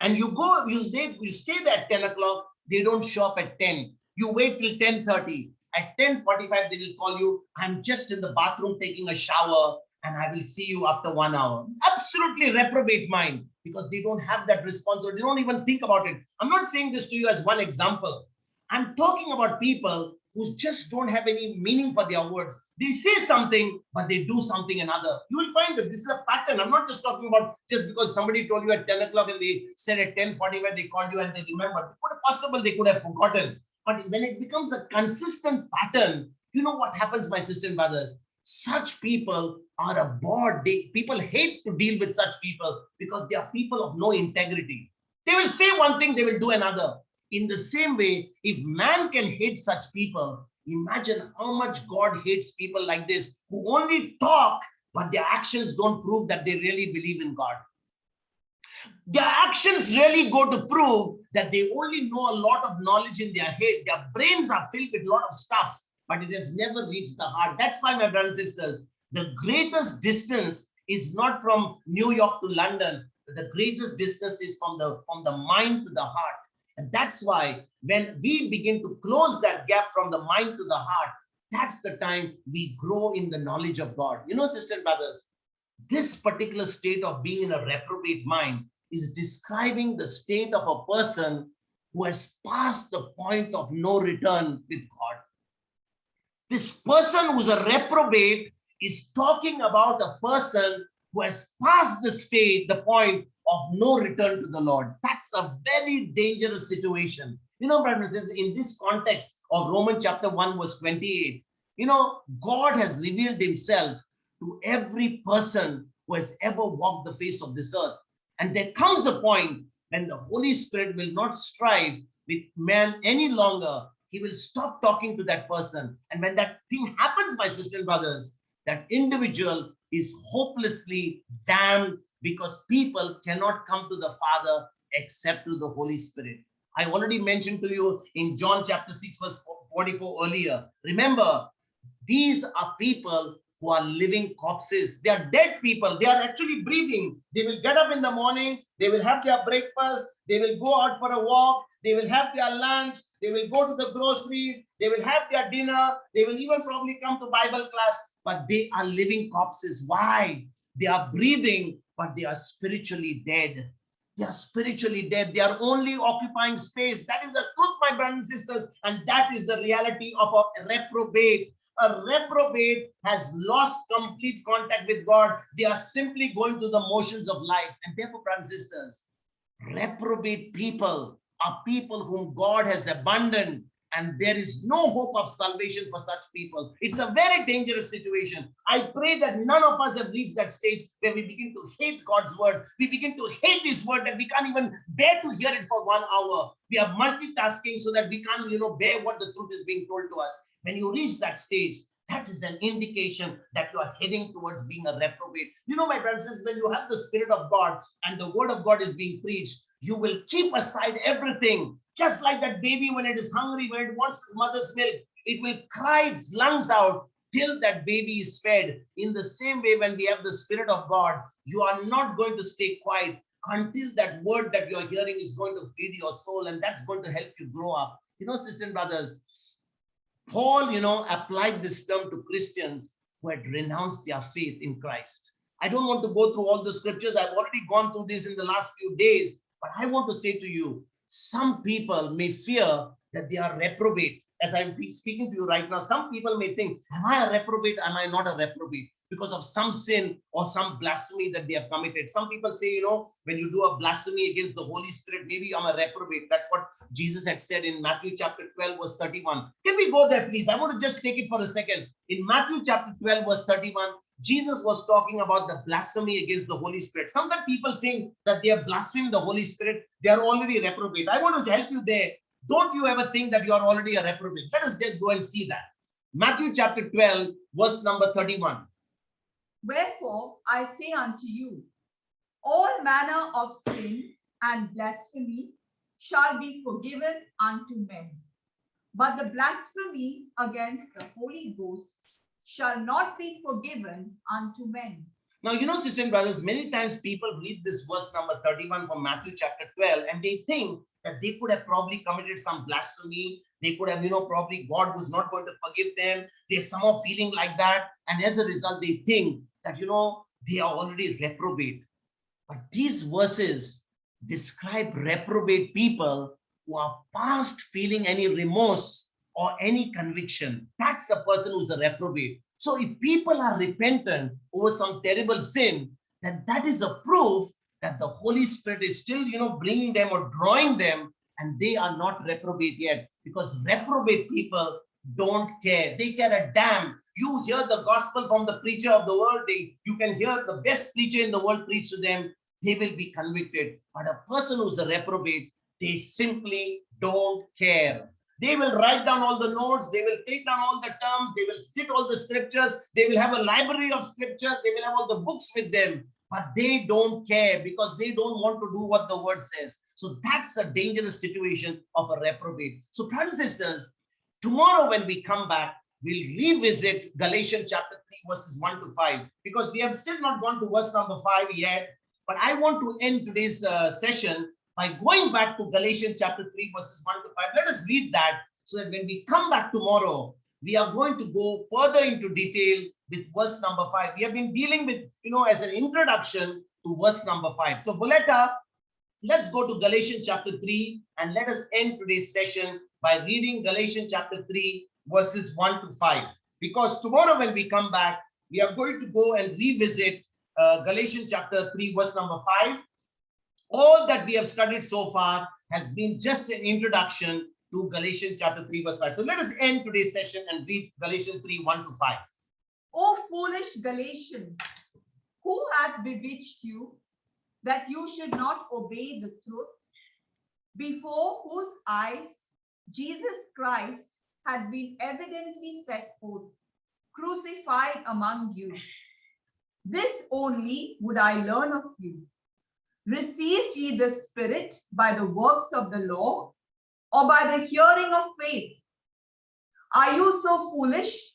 And you go, you stay there at 10 o'clock. They don't show up at 10. You wait till 10:30. At 10:45, they will call you. I'm just in the bathroom taking a shower, and I will see you after 1 hour. Absolutely reprobate mind, because they don't have that responsibility. They don't even think about it. I'm not saying this to you as one example. I'm talking about people who just don't have any meaning for their words. They say something, but they do something another. You will find that this is a pattern. I'm not just talking about just because somebody told you at 10 o'clock and they said at 10:45 they called you and they remembered. What possible they could have forgotten. But when it becomes a consistent pattern, you know what happens, my sisters and brothers? Such people are a bore. People hate to deal with such people, because they are people of no integrity. They will say one thing, they will do another. In the same way, if man can hate such people, imagine how much God hates people like this, who only talk, but their actions don't prove that they really believe in God. Their actions really go to prove that they only know a lot of knowledge in their head. Their brains are filled with a lot of stuff, but it has never reached the heart. That's why, my brothers and sisters, the greatest distance is not from New York to London. The greatest distance is from the mind to the heart. And that's why when we begin to close that gap from the mind to the heart, that's the time we grow in the knowledge of God. Sisters and brothers, this particular state of being in a reprobate mind is describing the state of a person who has passed the point of no return with God. This person who's a reprobate is talking about a person who has passed the point of no return to the Lord. That's a very dangerous situation. Brothers and sisters, in this context of Romans chapter 1 verse 28, God has revealed himself to every person who has ever walked the face of this earth. And there comes a point when the Holy Spirit will not strive with man any longer. He will stop talking to that person. And when that thing happens, my sisters and brothers, that individual is hopelessly damned, because people cannot come to the Father except through the Holy Spirit. I already mentioned to you in John chapter 6 verse 44 earlier. Remember, these are people who are living corpses. They are dead people. They are actually breathing. They will get up in the morning. They will have their breakfast. They will go out for a walk. They will have their lunch. They will go to the groceries. They will have their dinner. They will even probably come to Bible class. But they are living corpses. Why? They are breathing, but they are spiritually dead. They are spiritually dead. They are only occupying space. That is the truth, my brothers and sisters. And that is the reality of a reprobate. A reprobate has lost complete contact with God. They are simply going through the motions of life. And therefore, brothers and sisters, reprobate people are people whom God has abandoned, and there is no hope of salvation for such people. It's a very dangerous situation. I pray that none of us have reached that stage where we begin to hate God's word. We begin to hate this word that we can't even bear to hear it for 1 hour. We are multitasking so that we can't, bear what the truth is being told to us. When you reach that stage, that is an indication that you are heading towards being a reprobate. My brothers and sisters, when you have the Spirit of God and the word of God is being preached, you will keep aside everything. Just like that baby when it is hungry, when it wants its mother's milk, It will cry its lungs out till that baby is fed. In the same way, when we have the Spirit of God, you are not going to stay quiet until that word that you're hearing is going to feed your soul, and that's going to help you grow up. Sisters and brothers, Paul, applied this term to Christians who had renounced their faith in Christ. I don't want to go through all the scriptures. I've already gone through this in the last few days, but I want to say to you, some people may fear that they are reprobate. As I'm speaking to you right now, some people may think, am I a reprobate? Am I not a reprobate? Because of some sin or some blasphemy that they have committed. Some people say, when you do a blasphemy against the Holy Spirit, maybe I'm a reprobate. That's what Jesus had said in Matthew chapter 12, verse 31. Can we go there, please? I want to just take it for a second. In Matthew chapter 12, verse 31, Jesus was talking about the blasphemy against the Holy Spirit. Sometimes people think that they have blasphemed the Holy Spirit. They are already reprobate. I want to help you there. Don't you ever think that you are already a reprobate. Let us just go and see that. Matthew chapter 12, verse number 31. Wherefore I say unto you, all manner of sin and blasphemy shall be forgiven unto men. But the blasphemy against the Holy Ghost shall not be forgiven unto men. Now, sisters and brothers, many times people read this verse number 31 from Matthew chapter 12, and they think that they could have probably committed some blasphemy. They could have, probably God was not going to forgive them. They're somehow feeling like that. And as a result, they think that, they are already reprobate. But these verses describe reprobate people who are past feeling any remorse or any conviction. That's a person who's a reprobate. So if people are repentant over some terrible sin, then that is a proof that the Holy Spirit is still, bringing them or drawing them, and they are not reprobate yet. Because reprobate people don't care. They care a damn. You hear the gospel from the preacher of the world. You can hear the best preacher in the world preach to them. They will be convicted. But a person who's a reprobate, they simply don't care. They will write down all the notes. They will take down all the terms. They will sit all the scriptures. They will have a library of scripture. They will have all the books with them. But they don't care because they don't want to do what the word says. So that's a dangerous situation of a reprobate. So brothers and sisters, tomorrow when we come back, we'll revisit Galatians chapter 3, verses 1 to 5. Because we have still not gone to verse number 5 yet. But I want to end today's session by going back to Galatians chapter 3, verses 1 to 5. Let us read that so that when we come back tomorrow, we are going to go further into detail with verse number 5. We have been dealing with, as an introduction to verse number 5. So, Boletta, let's go to Galatians chapter 3 and let us end today's session by reading Galatians chapter 3, verses 1 to 5. Because tomorrow when we come back, we are going to go and revisit Galatians chapter 3, verse number 5. All that we have studied so far has been just an introduction to Galatians chapter 3, verse 5. So let us end today's session and read Galatians 3, 1 to 5. O foolish Galatians, who hath bewitched you that you should not obey the truth, before whose eyes Jesus Christ had been evidently set forth, crucified among you? This only would I learn of you. Received ye the Spirit by the works of the law, or by the hearing of faith? Are you so foolish?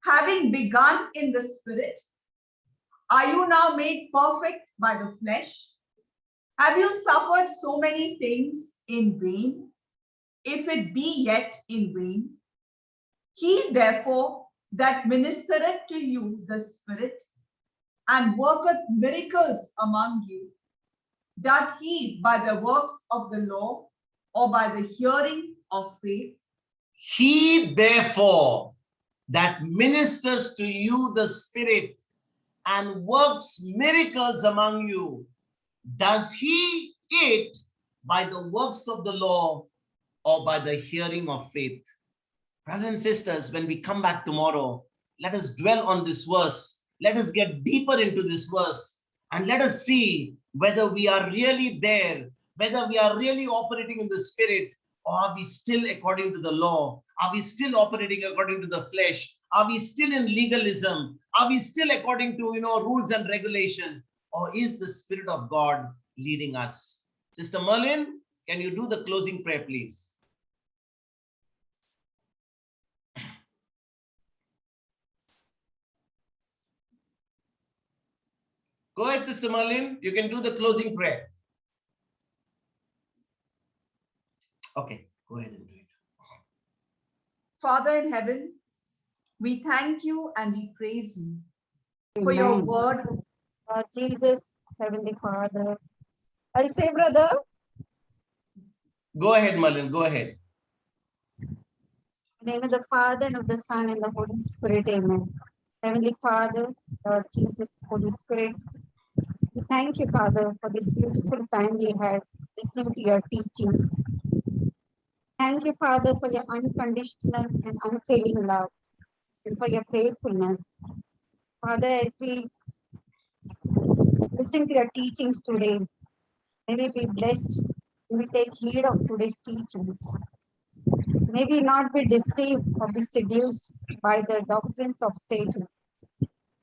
Having begun in the Spirit, are you now made perfect by the flesh? Have you suffered so many things in vain, if it be yet in vain? He therefore that ministereth to you the Spirit, and worketh miracles among you, doth he by the works of the law, or by the hearing of faith? He therefore that ministers to you the Spirit and works miracles among you, does he it by the works of the law or by the hearing of faith? Brothers and sisters, when we come back tomorrow, let us dwell on this verse. Let us get deeper into this verse and let us see whether we are really there, whether we are really operating in the Spirit, or are we still according to the law? Are we still operating according to the flesh? Are we still in legalism? Are we still according to, rules and regulation? Or is the Spirit of God leading us? Sister Merlin, can you do the closing prayer, please? Go ahead, Sister Merlin. You can do the closing prayer. Okay, go ahead and do it. Father in heaven, we thank you and we praise you for your Amen. word. Lord Jesus, Heavenly Father. I'll say, brother, Go ahead, Merlin. Go ahead. in the name of the Father and of the Son and the Holy Spirit, amen. Heavenly Father, Lord Jesus, Holy Spirit, we thank you, Father, for this beautiful time we had listening to your teachings. Thank you, Father, for your unconditional and unfailing love and for your faithfulness. Father, as we listen to your teachings today, may we be blessed. May we take heed of today's teachings. May we not be deceived or be seduced by the doctrines of Satan,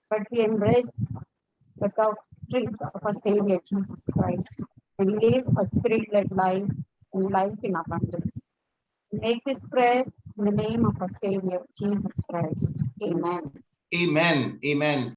but we embrace the doctrines of our Savior Jesus Christ and live a spirit-led life and life in abundance. Make this prayer in the name of our Savior Jesus Christ. Amen. Amen. Amen.